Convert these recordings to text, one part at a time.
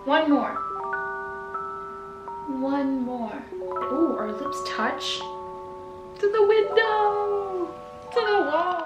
One more. One more. Ooh, our lips touch. To the window! To the wall!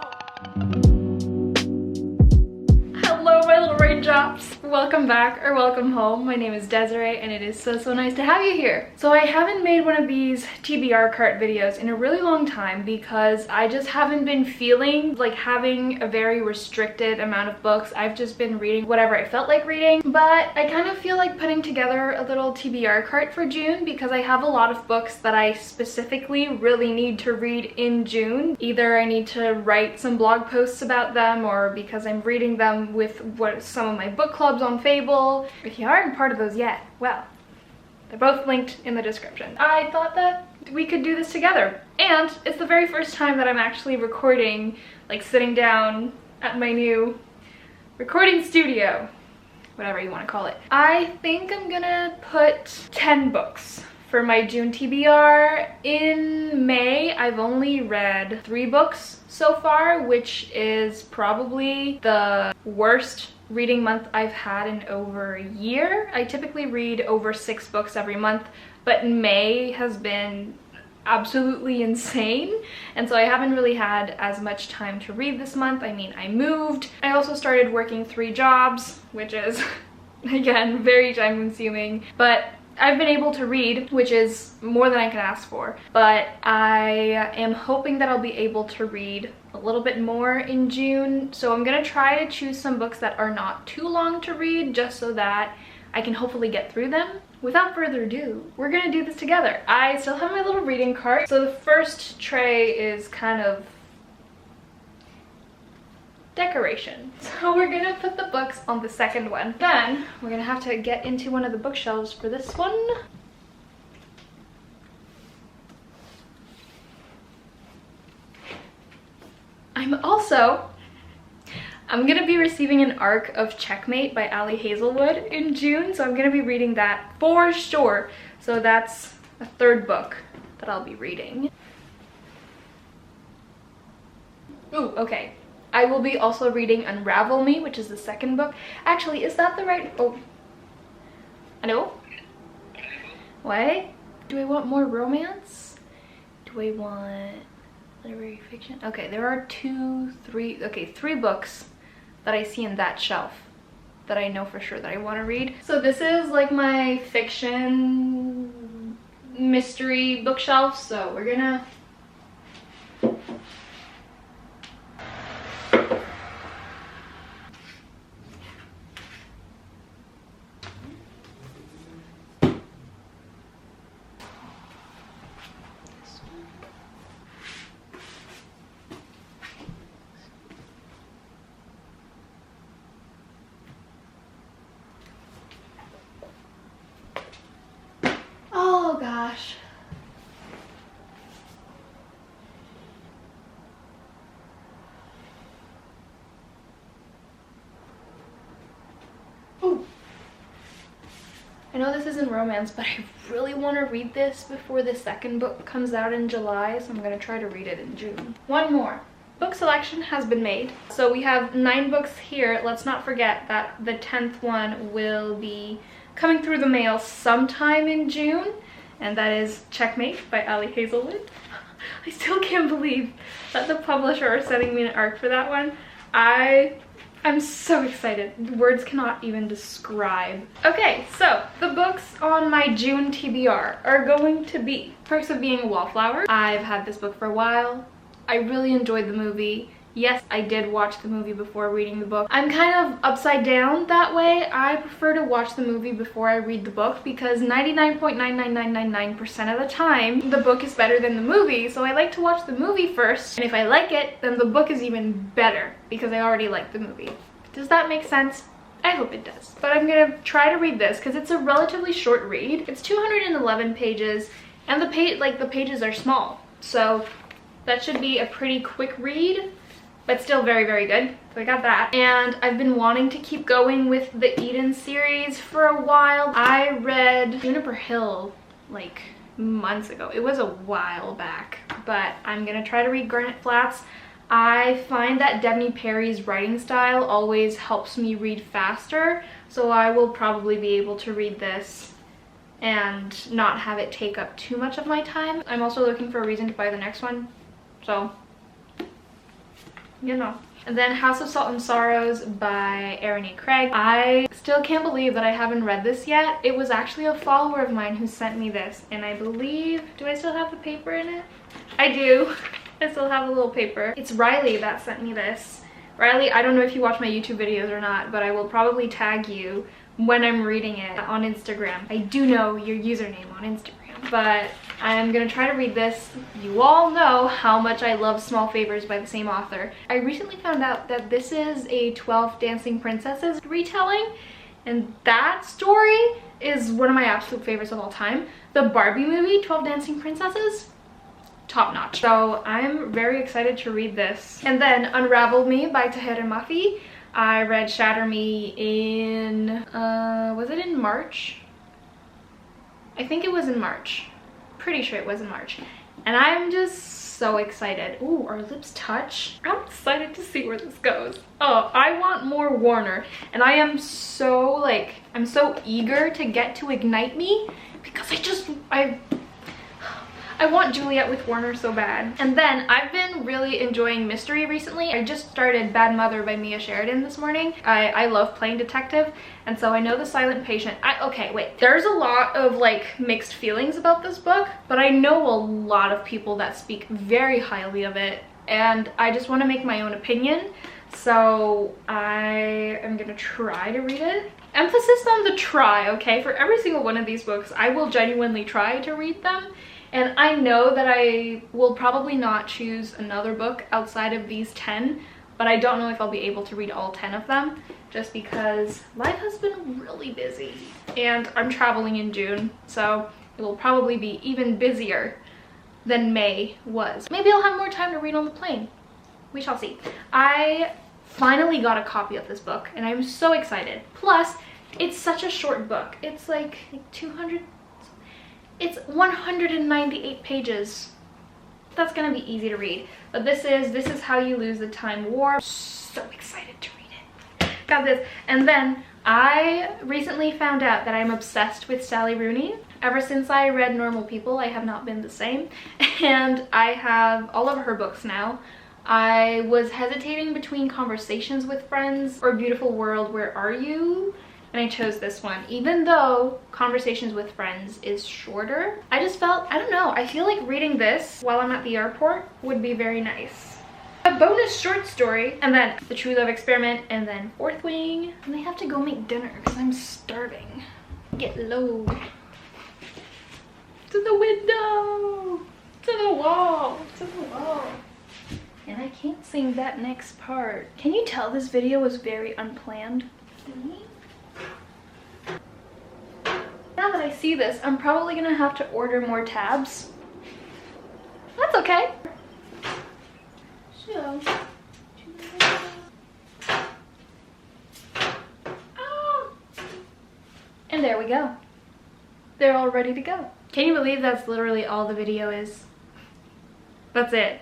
Hello, my little raindrops! Welcome back or welcome home. My name is Desiree and it is so nice to have you here. So I haven't made one of these TBR cart videos in a really long time because I just haven't been feeling like having a very restricted amount of books. I've just been reading whatever I felt like reading, but I kind of feel like putting together a little TBR cart for June because I have a lot of books that I specifically really need to read in June. Either I need to write some blog posts about them or because I'm reading them with some of my book clubs on Fable. If you aren't part of those yet, well, they're both linked in the description. I thought that we could do this together. And it's the very first time that I'm actually recording, like sitting down at my new recording studio, whatever you want to call it. I think I'm gonna put 10 books for my June TBR. In May, I've only read 3 books so far, which is probably the worst reading month I've had in over a year. I typically read over 6 books every month, but May has been absolutely insane, and so I haven't really had as much time to read this month. I mean, I moved. I also started working 3 jobs, which is, again, very time consuming, but I've been able to read, which is more than I can ask for, but I am hoping that I'll be able to read a little bit more in June. So I'm gonna try to choose some books that are not too long to read just so that I can hopefully get through them. Without further ado, we're gonna do this together. I still have my little reading cart. So the first tray is kind of decoration. So we're gonna put the books on the second one. Then we're gonna have to get into one of the bookshelves for this one. I'm gonna be receiving an arc of Checkmate by Ali Hazelwood in June, so I'm gonna be reading that for sure. So that's a 3rd book that I'll be reading. Ooh, okay. I will be also reading Unravel Me, which is the 2nd book. Actually, is that the right... Oh. Hello? What? Do I want more romance? Do I want literary fiction? Okay, there are 3 books that I see in that shelf that I know for sure that I want to read. So this is like my fiction mystery bookshelf, so we're gonna... Oh gosh. Ooh. I know this isn't romance, but I really want to read this before the 2nd book comes out in July, so I'm going to try to read it in June. One more. Book selection has been made. So we have 9 books here. Let's not forget that the 10th one will be coming through the mail sometime in June, and that is Checkmate by Ali Hazelwood. I still can't believe that the publisher is sending me an arc for that one. I'm so excited. Words cannot even describe. Okay, so the books on my June TBR are going to be Perks of Being a Wallflower. I've had this book for a while. I really enjoyed the movie. Yes, I did watch the movie before reading the book. I'm kind of upside down that way. I prefer to watch the movie before I read the book because 99.99999% of the time, the book is better than the movie. So I like to watch the movie first. And if I like it, then the book is even better because I already like the movie. Does that make sense? I hope it does. But I'm gonna try to read this because it's a relatively short read. It's 211 pages and the pages are small. So that should be a pretty quick read, but still very, very good. So I got that. And I've been wanting to keep going with the Eden series for a while. I read Juniper Hill like months ago. It was a while back, but I'm gonna try to read Garnet Flats. I find that Devney Perry's writing style always helps me read faster, so I will probably be able to read this and not have it take up too much of my time. I'm also looking for a reason to buy the next one, so you know. And then House of Salt and Sorrows by Erin E. Craig. I still can't believe that I haven't read this yet. It was actually a follower of mine who sent me this, and I believe, do I still have the paper in it? I do. I still have a little paper. It's Riley that sent me this. Riley, I don't know if you watch my YouTube videos or not, but I will probably tag you when I'm reading it on Instagram. I do know your username on Instagram, but I'm gonna try to read this. You all know how much I love Small Favors by the same author. I recently found out that this is a 12 Dancing Princesses retelling, and that story is one of my absolute favorites of all time. The Barbie movie, 12 Dancing Princesses, top notch. So I'm very excited to read this. And then Unravel Me by Tahereh Mafi. I read Shatter Me in, was it in March? I think it was in March. Pretty sure it was in March. And I'm just so excited. Ooh, our lips touch. I'm excited to see where this goes. Oh, I want more Warner. And I am so like, I'm so eager to get to Ignite Me because I want Juliet with Warner so bad. And then I've been really enjoying mystery recently. I just started Bad Mother by Mia Sheridan this morning. I love playing detective, and so I know The Silent Patient. Okay, wait. There's a lot of like mixed feelings about this book, but I know a lot of people that speak very highly of it, and I just want to make my own opinion. So I am gonna try to read it. Emphasis on the try, okay? For every single one of these books, I will genuinely try to read them. And I know that I will probably not choose another book outside of these 10, but I don't know if I'll be able to read all 10 of them just because life has been really busy and I'm traveling in June, so it will probably be even busier than May was. Maybe I'll have more time to read on the plane. We shall see. I finally got a copy of this book and I'm so excited. Plus, it's such a short book. It's like 200. It's 198 pages. That's gonna be easy to read. But this is How You Lose the Time War. So excited to read it. Got this. And then I recently found out that I'm obsessed with Sally Rooney. Ever since I read Normal People, I have not been the same. And I have all of her books now. I was hesitating between Conversations with Friends or Beautiful World, Where Are You? And I chose this one, even though Conversations with Friends is shorter. I just felt, I don't know, I feel like reading this while I'm at the airport would be very nice. A bonus short story, and then The True Love Experiment, and then Fourth Wing. And I have to go make dinner because I'm starving. Get low. To the window! To the wall! To the wall! And I can't sing that next part. Can you tell this video was very unplanned? Now that I see this, I'm probably gonna have to order more tabs. That's okay. So, and there we go. They're all ready to go. Can you believe that's literally all the video is? That's it.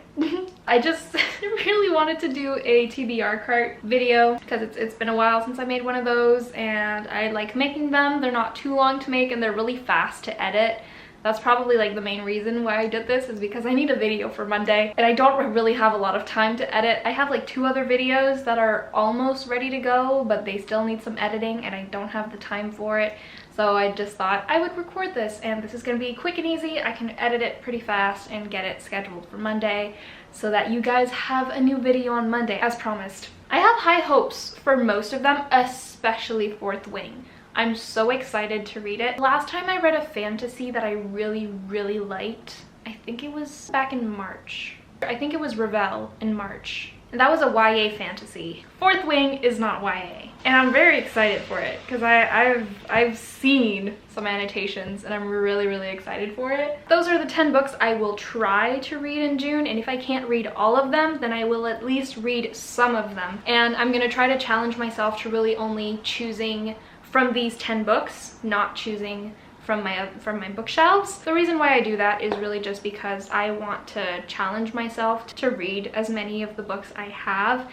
I just really wanted to do a TBR cart video because it's been a while since I made one of those and I like making them. They're not too long to make and they're really fast to edit. That's probably like the main reason why I did this, is because I need a video for Monday and I don't really have a lot of time to edit. I have like 2 other videos that are almost ready to go, but they still need some editing and I don't have the time for it. So I just thought I would record this, and this is gonna be quick and easy. I can edit it pretty fast and get it scheduled for Monday so that you guys have a new video on Monday as promised. I have high hopes for most of them, especially Fourth Wing. I'm so excited to read it. Last time I read a fantasy that I really liked, I think it was back in March. I think it was Revel in March. And that was a YA fantasy. Fourth Wing is not YA. And I'm very excited for it because I've seen some annotations and I'm really excited for it. Those are the 10 books I will try to read in June, and if I can't read all of them, then I will at least read some of them. And I'm gonna try to challenge myself to really only choosing from these 10 books, not choosing from my bookshelves. The reason why I do that is really just because I want to challenge myself to read as many of the books I have.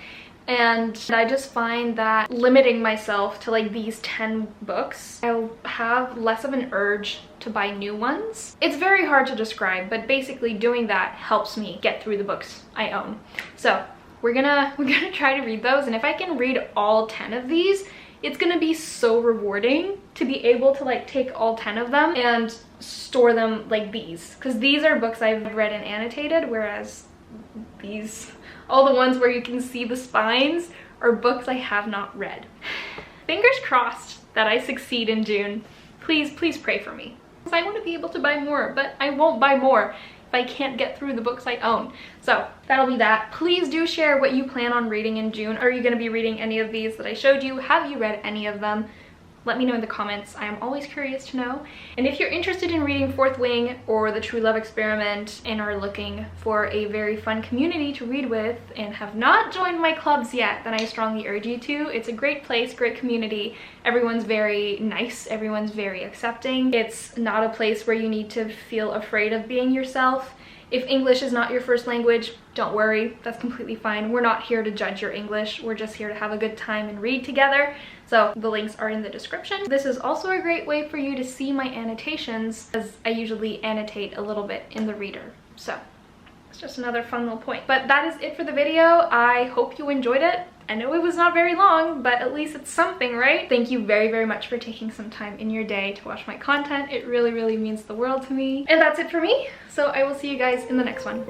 And I just find that limiting myself to like these 10 books, I'll have less of an urge to buy new ones. It's very hard to describe, but basically doing that helps me get through the books I own. So we're gonna try to read those, and if I can read all 10 of these, it's gonna be so rewarding to be able to like take all 10 of them and store them like these, because these are books I've read and annotated, whereas these, all the ones where you can see the spines, are books I have not read. Fingers crossed that I succeed in June. Please, please pray for me. I want to be able to buy more, but I won't buy more if I can't get through the books I own. So that'll be that. Please do share what you plan on reading in June. Are you going to be reading any of these that I showed you? Have you read any of them? Let me know in the comments. I am always curious to know. And if you're interested in reading Fourth Wing or The True Love Experiment and are looking for a very fun community to read with and have not joined my clubs yet, then I strongly urge you to. It's a great place, great community. Everyone's very nice. Everyone's very accepting. It's not a place where you need to feel afraid of being yourself. If English is not your first language, don't worry, that's completely fine. We're not here to judge your English. We're just here to have a good time and read together. So the links are in the description. This is also a great way for you to see my annotations, as I usually annotate a little bit in the reader. So it's just another fun little point. But that is it for the video. I hope you enjoyed it. I know it was not very long, but at least it's something, right? Thank you very, very much for taking some time in your day to watch my content. It really, really means the world to me. And that's it for me. So I will see you guys in the next one.